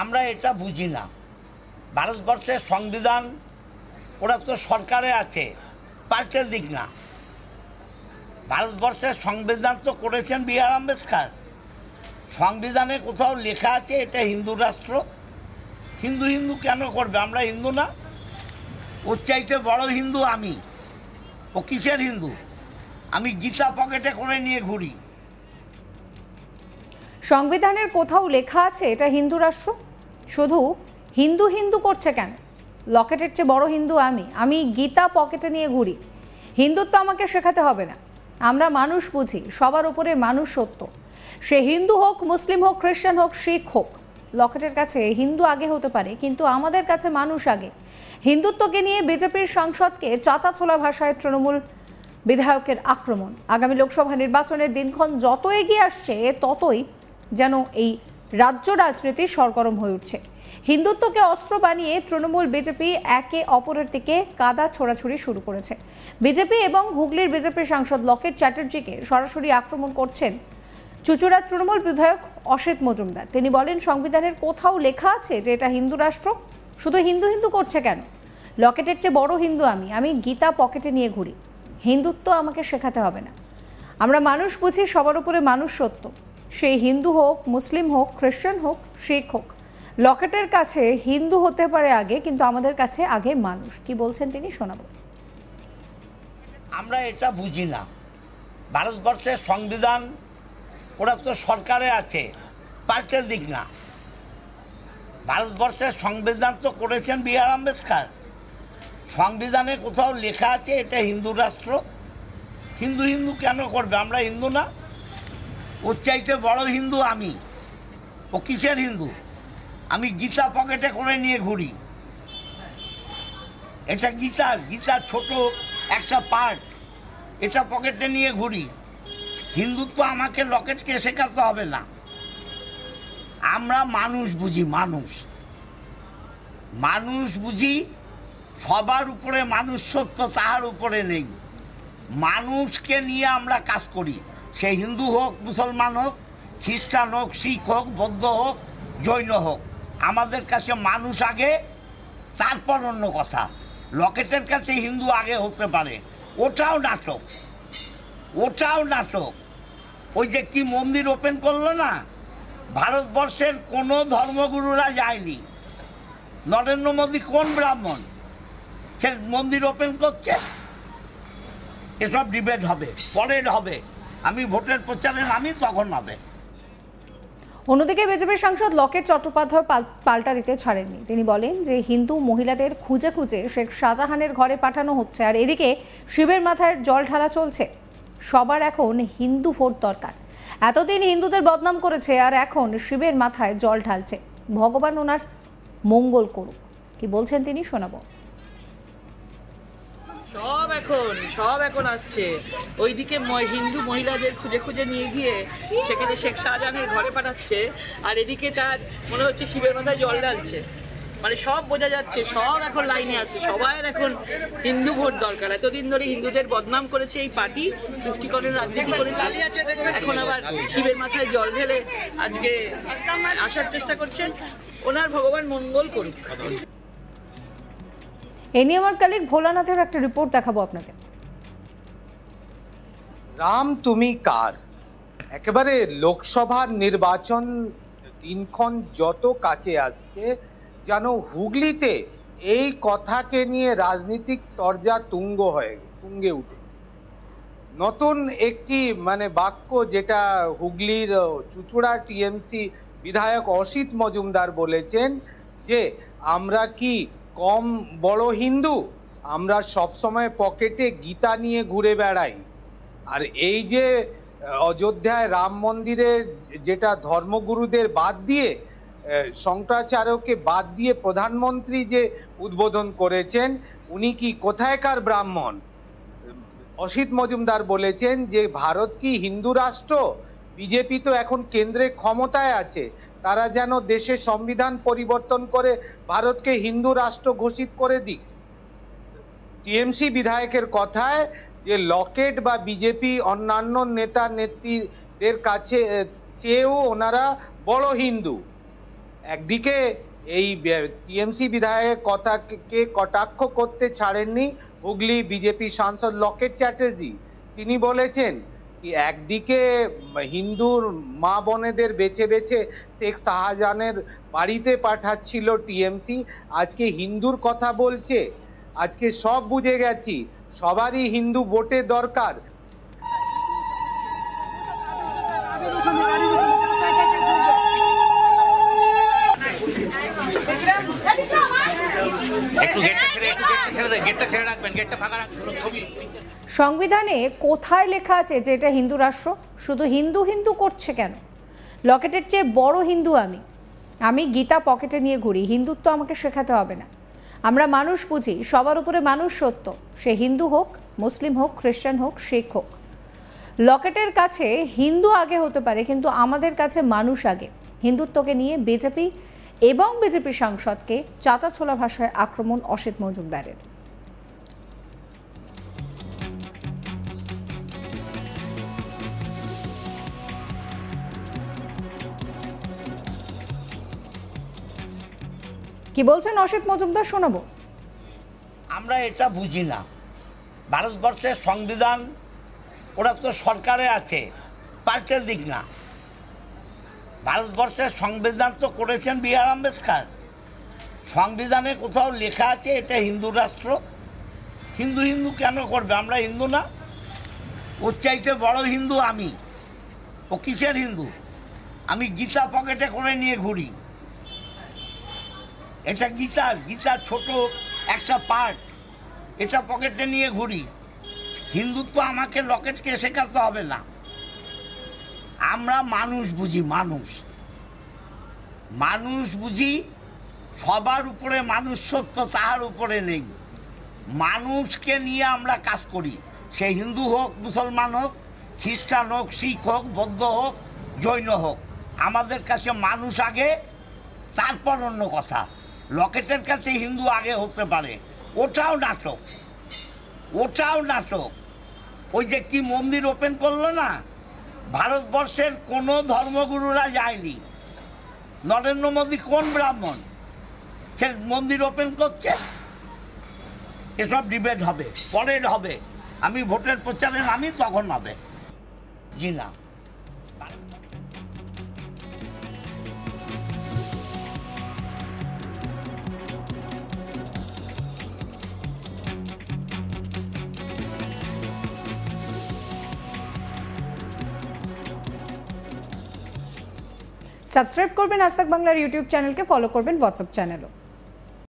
আমরা এটা বুঝি না। ভারতবর্ষের সংবিধান ওরা তো সরকারে আছে, পাল্টে দিক না। ভারতবর্ষের সংবিধান তো করেছেন বি আর আম্বেদকর। সংবিধানে কোথাও লেখা আছে এটা হিন্দু রাষ্ট্র। হিন্দু হিন্দু কেন করবে? আমরা হিন্দু না? ওর চাইতে বড় হিন্দু আমি। ও কিসের হিন্দু? আমি গীতা পকেটে করে নিয়ে ঘুরি। সংবিধানের কোথাও লেখা আছে এটা হিন্দু রাষ্ট্র? শুধু হিন্দু হিন্দু করছে কেন? লকেটের চেয়ে বড় হিন্দু আমি গীতা পকেটে নিয়ে ঘুরি। হিন্দুত্ব আমাকে শেখাতে হবে না। আমরা মানুষ বুঝি, সবার উপরে মানুষ সত্য। সে হিন্দু হোক, মুসলিম হোক, খ্রিস্টান হোক, শিখ হোক। লকেটের কাছে হিন্দু আগে হতে পারে, কিন্তু আমাদের কাছে মানুষ আগে। হিন্দুত্বকে নিয়ে বিজেপির সাংসদকে চাচা ছোলা ভাষায় তৃণমূল বিধায়কের আক্রমণ। আগামী লোকসভা নির্বাচনের দিনক্ষণ যত এগিয়ে আসছে ততই যেন এই রাজ্য রাজনীতি সরগরম হয়ে উঠছে। হিন্দুত্বকে অস্ত্র বানিয়ে তৃণমূল বিজেপি একে অপরের দিকে কাদা ছোড়াছুড়ি শুরু করেছে। বিজেপি এবং হুগলির বিজেপির সাংসদ লকেট চ্যাটার্জিকে সরাসরি আক্রমণ করছেন চুঁচুড়ার তৃণমূল বিধায়ক অসিত মজুমদার। তিনি বলেন, সংবিধানের কোথাও লেখা আছে যে এটা হিন্দু রাষ্ট্র? শুধু হিন্দু হিন্দু করছে কেন? লকেটের চেয়ে বড় হিন্দু আমি গীতা পকেটে নিয়ে ঘুরি। হিন্দুত্ব আমাকে শেখাতে হবে না। আমরা মানুষ বুঝি, সবার উপরে মানুষ সত্য। সেই হিন্দু হোক, মুসলিম হোক, খ্রিস্টান হোক, শিখ হোক। লকেটের কাছে হিন্দু হতে পারে আগে, কিন্তু আমাদের কাছে আগে মানুষ। কি বলছেন তিনি, শোনাবো। আমরা এটা বুঝি না। ভারতবর্ষের সংবিধান ওরা তো সরকারে আছে, পাল্টে দিক না। ভারতবর্ষের সংবিধান তো করেছেন বি আর আম্বেদকর। সংবিধানে কোথাও লেখা আছে এটা হিন্দু রাষ্ট্র। হিন্দু হিন্দু কেন করবে? আমরা হিন্দু না? ওর চাইতে বড় হিন্দু আমি। ও কিসের হিন্দু? আমি গীতা পকেটে করে নিয়ে ঘুরি। এটা গীতা ছোট একটা পার্ট, এটা পকেটে নিয়ে ঘুরি। হিন্দুত্ব আমাকে লকেটকে শেখাতে হবে না। আমরা মানুষ বুঝি, মানুষ বুঝি। সবার উপরে মানুষ সত্য, তাহার উপরে নেই। মানুষকে নিয়ে আমরা কাজ করি। সে হিন্দু হোক, মুসলমান হোক, খ্রিস্টান হোক, শিখ হোক, বৌদ্ধ হোক, জৈন হোক, আমাদের কাছে মানুষ আগে, তারপর অন্য কথা। লকেটের কাছে হিন্দু আগে হতে পারে, ওটাও নাটক। ওই যে কি মন্দির ওপেন করলো না, ভারতবর্ষের কোনো ধর্মগুরুরা যায়নি। নরেন্দ্র মোদী কোন ব্রাহ্মণ সে মন্দির ওপেন করছে? এসব ডিবেট হবে, পরের হবে। আমি ভোটের প্রচারে নামি, তখন হবে। অন্যদিকে বিজেপির সাংসদ লকেট চট্টোপাধ্যায় পাল্টা দিতে ছাড়েননি। তিনি বলেন যে হিন্দু মহিলাদের খুঁজে খুঁজে শেখ শাহজাহানের ঘরে পাঠানো হচ্ছে, আর এদিকে শিবের মাথায় জল ঢালা চলছে। সবার এখন হিন্দু ভোট দরকার। এতদিন হিন্দুদের বদনাম করেছে, আর এখন শিবের মাথায় জল ঢালছে। ভগবান ওনার মঙ্গল করুক। কি বলছেন তিনি, শোনাবো। সব এখন আসছে। ওইদিকে হিন্দু মহিলাদের খুঁজে খুঁজে নিয়ে গিয়ে সেখানে শেখ শাহজাহানের ঘরে পাঠাচ্ছে, আর এদিকে তার মনে হচ্ছে শিবের মাথায় জল ঢালছে। মানে সব বোঝা যাচ্ছে, সব এখন লাইনে আছে। সবাই এখন হিন্দু ভোট দরকার। এতদিন ধরে হিন্দুদের বদনাম করেছে এই পার্টি, তুষ্টিকরণের রাজনীতি করেছে। এখন আবার শিবের মাথায় জল ঢেলে আজকে আসার চেষ্টা করছেন। ওনার ভগবান মঙ্গল করুক। এ নিয়ে আমার কলিগ ভোলানাথের একটা রিপোর্ট দেখাবো আপনাদের। রাম তুমি কার? একেবারে লোকসভার নির্বাচন দিনক্ষণ যত কাছে আসছে, যেন হুগলিতে এই কথাকে নিয়ে রাজনৈতিক তরজা তুঙ্গে উঠে। নতুন একটি বাক্য, যেটা হুগলির চুঁচুড়া টিএমসি বিধায়ক অসিত মজুমদার বলেছেন, যে আমরা কি কম বড় হিন্দু? আমরা সবসময় পকেটে গীতা নিয়ে ঘুরে বেড়াই। আর এই যে অযোধ্যায় রাম মন্দিরে যেটা ধর্মগুরুদের বাদ দিয়ে, শঙ্করাচার্যকে বাদ দিয়ে প্রধানমন্ত্রী যে উদ্বোধন করেছেন, উনি কি কোথায়কার ব্রাহ্মণ? অসিত মজুমদার বলেছেন যে ভারত কি হিন্দু রাষ্ট্র? বিজেপি তো এখন কেন্দ্রে ক্ষমতায় আছে, তারা যেন দেশে সংবিধান পরিবর্তন করে ভারতকে হিন্দু রাষ্ট্র ঘোষিত করে দিক। টিএমসি বিধায়কের কথায় যে লকেট বা বিজেপি অন্যান্য নেতা নেত্রীদের কাছে চেয়েও ওনারা বড় হিন্দু। একদিকে এই টিএমসি বিধায়কের কথাকে কটাক্ষ করতে ছাড়েননি হুগলি বিজেপি সাংসদ লকেট চ্যাটার্জি। তিনি বলেছেন কি একদিকে হিন্দুর মা বোনেদের বেছে বেছে শেখ শাহজাহানের বাড়িতে পাঠাচ্ছিল টিএমসি, আজকে হিন্দুর কথা বলছে। আজকে সব বুঝে গেছি, সবারই হিন্দু ভোটের দরকার। সংবিধানে কোথায় লেখা আছে যে এটা হিন্দু রাষ্ট্র? শুধু হিন্দু হিন্দু করছে কেন? লকেটের চেয়ে বড় হিন্দু আমি গীতা পকেটে নিয়ে ঘুরি, হিন্দুত্ব আমাকে শেখাতে হবে না। আমরা মানুষ বুঝি, সবার উপরে মানুষ সত্য, সে হিন্দু হোক, মুসলিম হোক, খ্রিস্টান হোক, শিখ হোক। লকেটের কাছে হিন্দু আগে হতে পারে, কিন্তু আমাদের কাছে মানুষ আগে। হিন্দুত্বকে নিয়ে বিজেপি এবং বিজেপি সাংসদকে চাচা ছোলা ভাষায় আক্রমণ অসিত মজুমদারের। কি বলছেন অসিত মজুমদার, শোনাবো। আমরা এটা বুঝি না, ভারতবর্ষের সংবিধান ওরা তো সরকারে আছে, পাল্টে দিক না। ভারতবর্ষের সংবিধান তো করেছেন বি.আর. আম্বেদকর। সংবিধানে কোথাও লেখা আছে এটা হিন্দু রাষ্ট্র? হিন্দু হিন্দু কেন করবে? আমরা হিন্দু না? ওর চাইতে বড় হিন্দু আমি। ও কিসের হিন্দু? আমি গীতা পকেটে করে নিয়ে ঘুরি। এটা গীতা ছোট একটা পার্ট, এটা পকেটে নিয়ে ঘুরি। হিন্দুত্ব আমাকে লকেটকে শেখাতে হবে না। আমরা মানুষ বুঝি, মানুষ বুঝি। সবার উপরে মানুষ সত্য, তাহার উপরে নেই। মানুষকে নিয়ে আমরা কাজ করি, সে হিন্দু হোক, মুসলমান হোক, খ্রিস্টান হোক, শিখ হোক, বৌদ্ধ হোক, জৈন হোক। আমাদের কাছে মানুষ আগে, তারপর অন্য কথা। লকেটের কাছে হিন্দু আগে হতে পারে, ওটাও নাটক। ওই যে কি মন্দির ওপেন করলো না, ভারতবর্ষের কোনো ধর্মগুরুরা যায়নি। নরেন্দ্র মোদী কোন ব্রাহ্মণ সে মন্দির ওপেন করছে? এসব ডিবেট হবে, পরের হবে। আমি ভোটের প্রচারে নামি, তখন হবে। জি না। সাবস্ক্রাইব করবেন আজ তাক বাংলার ইউটিউব চ্যানেলকে, ফলো করবেন হোয়াটসঅ্যাপ চ্যানেলও।